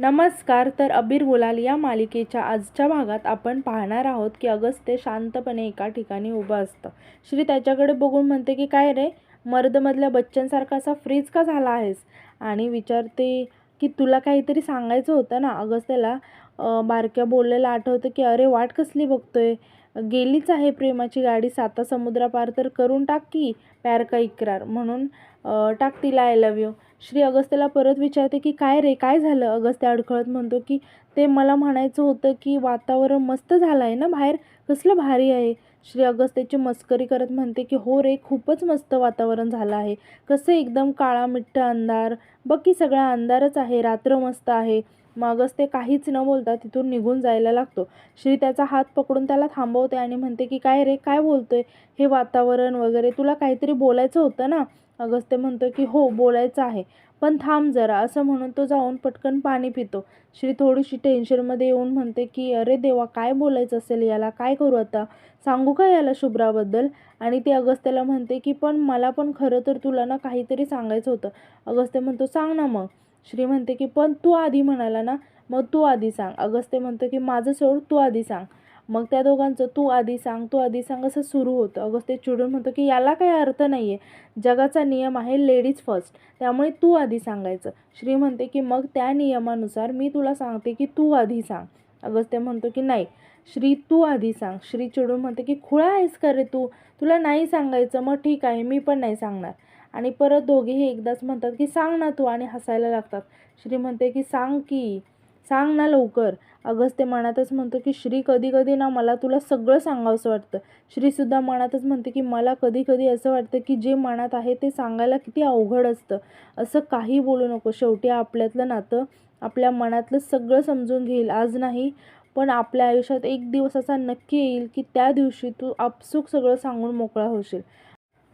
नमस्कार. तर अबीर गुलाल या मालिकेच्या आजच्या भागात आपण पाहणार आहोत की अगस्त्य शांतपणे एका ठिकाणी उभं असतं. श्री त्याच्याकडे बघून म्हणते की काय रे, मर्दमधल्या बच्चनसारखा असा फ्रीज का झाला आहेस, आणि विचारते की तुला काहीतरी सांगायचं होतं ना. अगस्त्याला बारक्या बोललेलं आठवतं की अरे वाट कसली बघतोय, गेलीच आहे प्रेमाची गाडी, साता समुद्रापार तर करून टाक की प्यार का इक्रार म्हणून, टाक तिला आय लव्ह यू. श्री अगस्त्याला परत विचारते की काय रे, काय झालं. अगस्त्य अडखळत म्हणतो की ते मला म्हणायचं होतं की वातावरण मस्त झालं आहे ना बाहेर, कसलं भारी आहे. श्री अगस्त्याची मस्करी करत म्हणते की हो रे, खूपच मस्त वातावरण झालं आहे. कसं एकदम काळा मिट्ट अंधार, बघ की सगळा अंधारच आहे, रात्र मस्त आहे. मग अगस्त्य काहीच न बोलता तिथून निघून जायला लागतो. श्री त्याचा हात पकडून त्याला थांबवते आणि म्हणते की काय रे, काय बोलतोय, हे वातावरण वगैरे, तुला काहीतरी बोलायचं होतं ना. अगस्त्य म्हणतो की हो बोलायचं आहे, पण थांब जरा, असं म्हणून तो जाऊन पटकन पाणी पितो. श्री थोडीशी टेन्शनमध्ये येऊन म्हणते की अरे देवा, काय बोलायचं असेल याला, काय करू आता, सांगू का याला शुभ्राबद्दल. आणि ती अगस्त्याला म्हणते की पण मला पण खरं तर तुला ना काहीतरी सांगायचं होतं. अगस्त्य म्हणतो सांग ना मग. श्री म्हणते की पण तू आधी म्हणाला ना, मग तू आधी सांग. अगस्त्य म्हणतो की माझं सोड, तू आधी सांग. मग त्या दोघांचं तू आधी सांग, तू आधी सांग असं सुरू होतं. अगस्त्य चिडून म्हणतो की याला काही अर्थ नाही आहे, जगाचा नियम आहे लेडीज फर्स्ट, त्यामुळे तू आधी सांगायचं. श्री म्हणते की मग त्या नियमानुसार मी तुला सांगते की तू आधी सांग. अगस्त्य म्हणतो की नाही श्री, तू आधी सांग. श्री चिडून म्हणते की खुळा आहेस का रे तू, तुला नाही सांगायचं, मग ठीक आहे मी पण नाही सांगणार. आणि परत दोघेही एकदाच म्हणतात की सांग ना तू, आणि हसायला लागतात. श्री म्हणते की सांग की, सांग ना लवकर. अगस्त्य मनातच म्हणतो की श्री, कधी कधी ना मला तुला सगळं सांगावंसं वाटतं. श्रीसुद्धा मनातच म्हणते की मला कधी कधी असं वाटतं की जे मनात आहे ते सांगायला किती अवघड असतं. असं काही बोलू नको, शेवटी आपल्यातलं नातं आपल्या मनातलं सगळं समजून घेईल. आज नाही, पण आपल्या आयुष्यात एक दिवस असा नक्की येईल की त्या दिवशी तू आपसूक सगळं सांगून मोकळा होशील.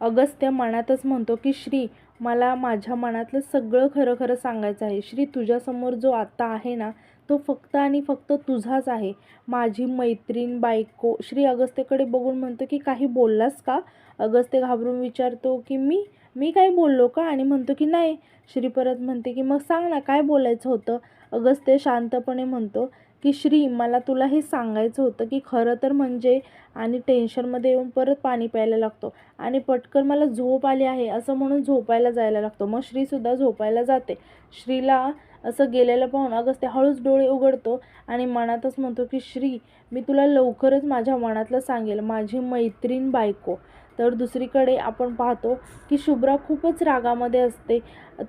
अगस्त्य मनातच म्हणतो की श्री, मला माझ्या मनातलं सगळं खरं खरं सांगायचं आहे. श्री, तुझ्यासमोर जो आत्ता आहे ना, तो फक्त आणि फक्त तुझाच आहे, माझी मैत्रीण, बायको. श्री अगस्त्यकडे बघून म्हणतो की काही बोललास का. अगस्त्य घाबरून विचारतो की मी मी काय बोललो का, आणि म्हणतो की नाही. श्री परत म्हणते की मग सांग ना, काय बोलायचं होतं. अगस्त्य शांतपणे म्हणतो की श्री, मला तुला हे सांगायचं होतं की खरं तर म्हणजे, आणि टेन्शनमध्ये येऊन परत पाणी प्यायला लागतो आणि पटकन मला झोप आली आहे असं म्हणून झोपायला जायला लागतो. मग श्रीसुद्धा झोपायला जाते. श्रीला असं गेलेलं पाहून अगस्त्य हळूच डोळे उघडतो आणि मनातच म्हणतो की श्री, मी तुला लवकरच माझ्या मनातलं सांगेल, माझी मैत्रीण, बायको. तर दुसरीकडे आपण पाहतो की शुभ्रा खूपच रागामध्ये असते.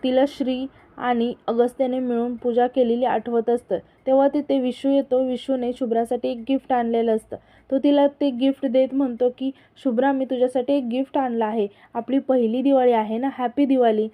तिला श्री आणि अगस्त्याने मिळून पूजा केलेली आठवत असतं. तेव्हा तिथे विशू येतो. विशूने शुभ्रासाठी एक गिफ्ट आणलेलं असतं. तो तिला ते गिफ्ट देत म्हणतो की शुभ्रा, मी तुझ्यासाठी एक गिफ्ट आणलं आहे, आपली पहिली दिवाळी आहे ना, हॅपी दिवाळी.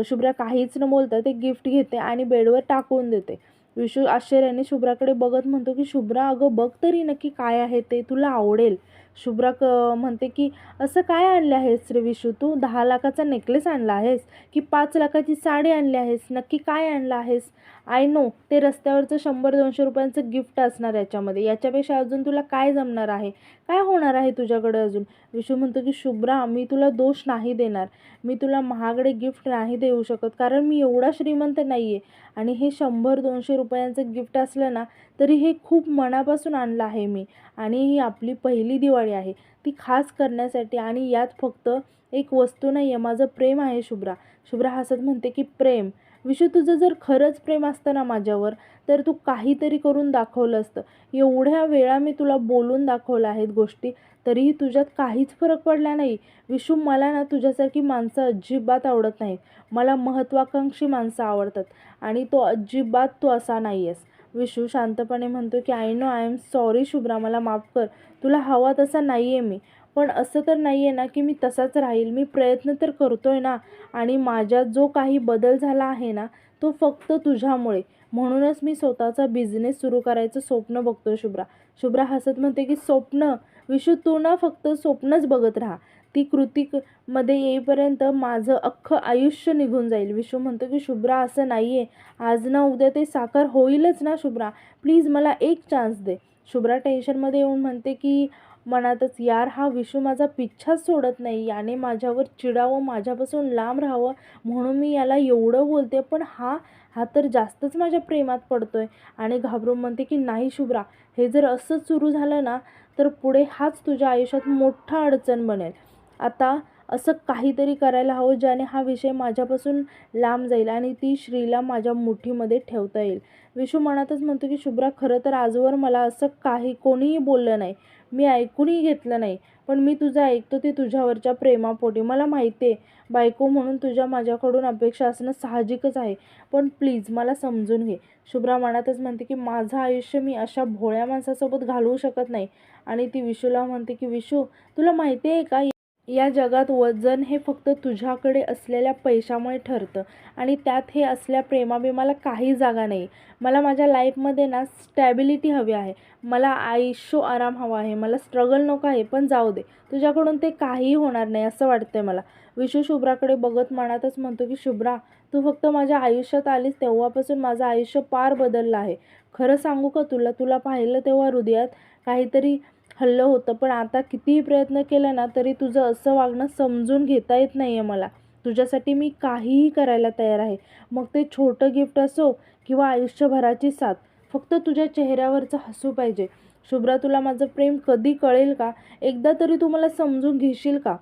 शुभ्रा काहीच न बोलता ते गिफ्ट घेते आणि बेडवर टाकून देते. विशू आश्चर्याने शुभ्राकडे बघत म्हणतो की शुभ्रा, अगं बघ तरी नक्की काय आहे ते, तुला आवडेल. शुभ्रा म्हणते की असं काय आणले आहेस रे विशू, तू 10 लाखाचा नेकलेस आणला आहेस की 5 लाखाची साडी आणली आहेस, नक्की काय आणलं आहेस. आय नो, ते रस्त्यावरचं 100-200 रुपयांचं गिफ्ट असणार याच्यामध्ये, याच्यापेक्षा अजून तुला काय जमणार आहे, काय होणार आहे तुझ्याकडे अजून. विशू म्हणतो की शुभ्रा, मी तुला दोष नाही देणार, मी तुला महागडे गिफ्ट नाही देऊ शकत, कारण मी एवढा श्रीमंत नाही आहे. आणि हे 100-200 रुपयांचं गिफ्ट असलं ना, तरी हे खूप मनापासून आणलं आहे मी, आणि ही आपली पहिली दिवाळी आहे, ती खास करण्यासाठी, आणि यात फक्त एक वस्तू नाही आहे, माझं प्रेम आहे शुभ्रा. शुभ्रा हसत म्हणते की प्रेम. विशू, तुझं जर खरंच प्रेम असतं ना माझ्यावर, तर तू काहीतरी करून दाखवलं असतं. एवढ्या वेळा मी तुला बोलून दाखवल्या आहेत गोष्टी, तरीही तुझ्यात काहीच फरक पडला नाही. विशू, मला ना तुझ्यासारखी माणसं अजिबात आवडत नाहीत, मला महत्त्वाकांक्षी माणसं आवडतात, आणि तो अजिबात तू असा नाही आहेस. विशू शांतपणे म्हणतो की I know, I am sorry Shubhra, मला माफ कर, तुला हवा तसा नाही आहे मी, पण असं तर नाही आहे ना की मी तसाच राहील, मी प्रयत्न तर करतोय ना, आणि माझ्यात जो काही बदल झाला आहे ना, तो फक्त तुझ्यामुळे, म्हणूनच मी स्वतःचा बिझनेस सुरू करायचं स्वप्न बघतोय शुभ्रा. शुभ्रा हसत म्हणते की स्वप्न. विशू, तू ना फक्त स्वप्नच बघत राहा, ती कृतीमध्ये येईपर्यंत माझं अख्खं आयुष्य निघून जाईल. विशू म्हणतो की शुभ्रा, असं नाही आहे, आज ना उद्या ते साकार होईलच ना शुभ्रा, प्लीज मला एक चान्स दे. शुभ्रा टेन्शनमध्ये येऊन म्हणते की मनातच, यार हा विशू माझा पिच्छाच सोडत नाही, याने माझ्यावर चिडावं, माझ्यापासून लांब राहावं, म्हणून मी याला एवढं बोलते, पण हा हा तर जास्तच माझ्या प्रेमात पडतोय. आणि घाबरून म्हणते की नाही शुभ्रा, हे जर असंच सुरू झालं ना तर पुढे हाच तुझ्या आयुष्यात मोठा अडचण बनेल. आता असं काहीतरी करायला हवं ज्याने हा विषय माझ्यापासून लांब जाईल आणि ती श्रीला माझ्या मुठीमध्ये ठेवता येईल. विशू मनातच म्हणतो की शुभ्रा, खरं तर आजवर मला असं काही कोणीही बोललं नाही, मी ऐकूनही घेतलं नाही. पण मी तुझं ऐकतो ते तुझ्यावरच्या प्रेमापोटी. मला माहिती आहे बायको म्हणून तुझ्या माझ्याकडून अपेक्षा असणं साहजिकच आहे, पण प्लीज मला समजून घे. शुभ्रा मनातच म्हणते की माझं आयुष्य मी अशा भोळ्या माणसासोबत घालवू शकत नाही. आणि ती विशूला म्हणते की विशू, तुला माहिती आहे का, या जगात वजन हे फक्त तुझ्याकडे असलेल्या पैशामुळे ठरतं आणि त्यात हे असल्या प्रेमाबिमाला काही जागा नाही. मला माझ्या लाईफमध्ये ना स्टॅबिलिटी हवी आहे. मला आयुष्य आराम हवा आहे. मला स्ट्रगल नको आहे. पण जाऊ दे, तुझ्याकडून ते काहीही होणार नाही असं वाटतंय मला. विशू शुभ्राकडे बघत मनातच म्हणतो की शुभ्रा, तू फक्त माझ्या आयुष्यात आलीस तेव्हापासून माझं आयुष्य पार बदललं आहे. खरं सांगू का तुला, तुला पाहिलं तेव्हा हृदयात काहीतरी हल्लं होतं. पण आता कितीही प्रयत्न केला ना तरी तुझं असं वागणं समजून घेता येत नाही आहे मला. तुझ्यासाठी मी काहीही करायला तयार आहे. मग ते छोटं गिफ्ट असो किंवा आयुष्यभराची साथ. फक्त तुझ्या चेहऱ्यावरचं हसू पाहिजे. शुभ्रा, तुला माझं प्रेम कधी कळेल का? एकदा तरी तू मला समजून घेशील का?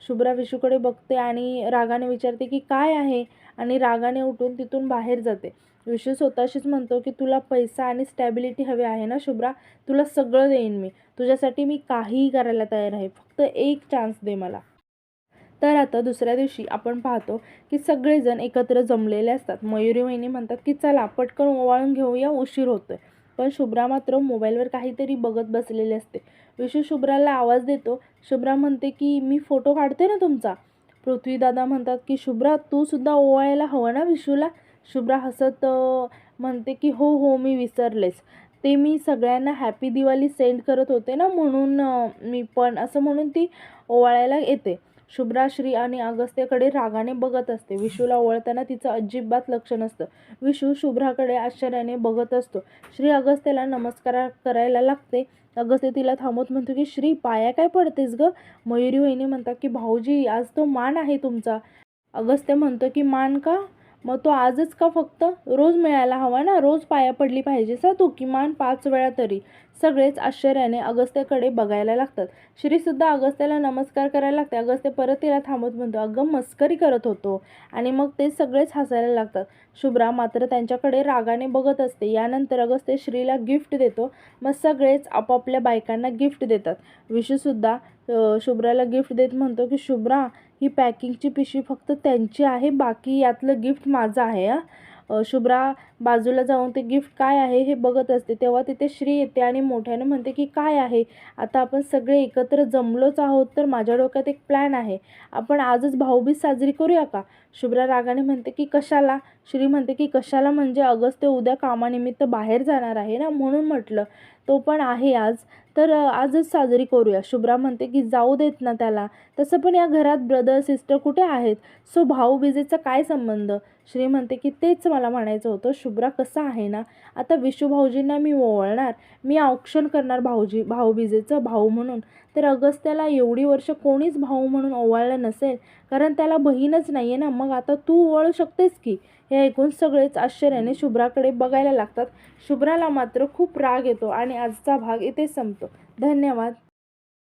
शुभ्रा विशूकडे बघते आणि रागाने विचारते की काय आहे, आणि रागाने उठून तिथून बाहेर जाते. विशू स्वतःशीच म्हणतो की तुला पैसा आणि स्टॅबिलिटी हवी आहे ना शुभ्रा, तुला सगळं देईन मी. तुझ्यासाठी मी काहीही करायला तयार आहे. फक्त एक चान्स दे मला. तर आता दुसऱ्या दिवशी आपण पाहतो की सगळेजण एकत्र जमलेले असतात. मयुरी वहिनी म्हणतात की चला पटकन ओवाळून घेऊया, उशीर होतोय. पण शुभ्रा मात्र मोबाईलवर काहीतरी बघत बसलेली असते. विशू शुभ्राला आवाज देतो. शुभ्रा म्हणते की मी फोटो काढते ना तुमचा. पृथ्वीदादा म्हणतात की शुभ्रा, तू सुद्धा ओवाळायला हवं ना विशूला. शुभ्रा हसत म्हणते की हो हो, मी विसरलेच. ते मी सगळ्यांना हॅपी दिवाळी सेंड करत होते ना, म्हणून मी पण असं म्हणून ती ओवाळायला येते. शुभ्रा श्री आणि अगस्त्याकडे रागाने बघत असते. विशूला ओवाळताना तिचं अजिबात लक्ष नसतं. विशू शुभ्राकडे आश्चर्याने बघत असतो. श्री अगस्त्याला नमस्कार करायला लागते. अगस्त्य तिला थांबवत म्हणतो की श्री, पाया काय पडतेस गं? मयुरी वहिनी म्हणतात की भाऊजी, आज तो मान आहे तुमचा. अगस्त्य म्हणतो की मान का? मग तो आजच का फक्त? रोज मिळायला हवा ना, रोज पाया पडली पाहिजेस तू, किमान 5 वेळा तरी. सगळेच आश्चर्याने अगस्त्याकडे बघायला लागतात. श्रीसुद्धा अगस्त्याला नमस्कार करायला लागते. अगस्त्य परत तिला थांबवत म्हणतो, अगं मस्करी करत होतो. आणि मग ते सगळेच हसायला लागतात. शुभ्रा मात्र त्यांच्याकडे रागाने बघत असते. यानंतर अगस्त्य श्रीला गिफ्ट देतो. मग सगळेच आपापल्या बायकांना गिफ्ट देतात. विशूसुद्धा शुभ्राला गिफ्ट देत म्हणतो की शुभ्रा, ही पॅकिंगची पिशवी फक्त त्यांची आहे, बाकी यातलं गिफ्ट माझं आहे हां. शुभ्रा बाजूला जाऊन ते गिफ्ट काय आहे हे बघत असते. तेव्हा तिथे श्री येते आणि मोठ्याने म्हणते की काय आहे? आता आपण सगळे एकत्र जमलोच आहोत, तर माझ्या डोक्यात एक प्लॅन आहे. आपण आजच भाऊबीज साजरी करूया का? शुभ्रा रागाने म्हणते की कशाला? श्री म्हणते की कशाला म्हणजे अगस्त्य उद्या कामानिमित्त बाहेर जाणार आहे ना, म्हणून म्हटलं. तो पण आहे आज, तर आजच साजरी करूया. शुभ्रा म्हणते की जाऊ देत ना त्याला. तसं पण या घरात ब्रदर सिस्टर कुठे आहेत? सो भाऊबीजेचा काय संबंध? श्री म्हणते की तेच मला म्हणायचं होतं. शुभ्रा, कसं आहे ना, आता विशू भाऊजींना मी ओवाळणार, मी औक्षण करणार भाऊबीजेचं भाऊ म्हणून. तर अगस्त्याला एवढी वर्ष कोणीच भाऊ म्हणून ओवाळलं नसेल, कारण त्याला बहीणच नाही आहे ना. मग आता तू ओवाळू शकतेस की. हे ऐकून सगळेच आश्चर्याने शुभ्राकडे बघायला लागतात. शुभ्राला मात्र खूप राग येतो आणि आजचा भाग इथे संपतो. धन्यवाद.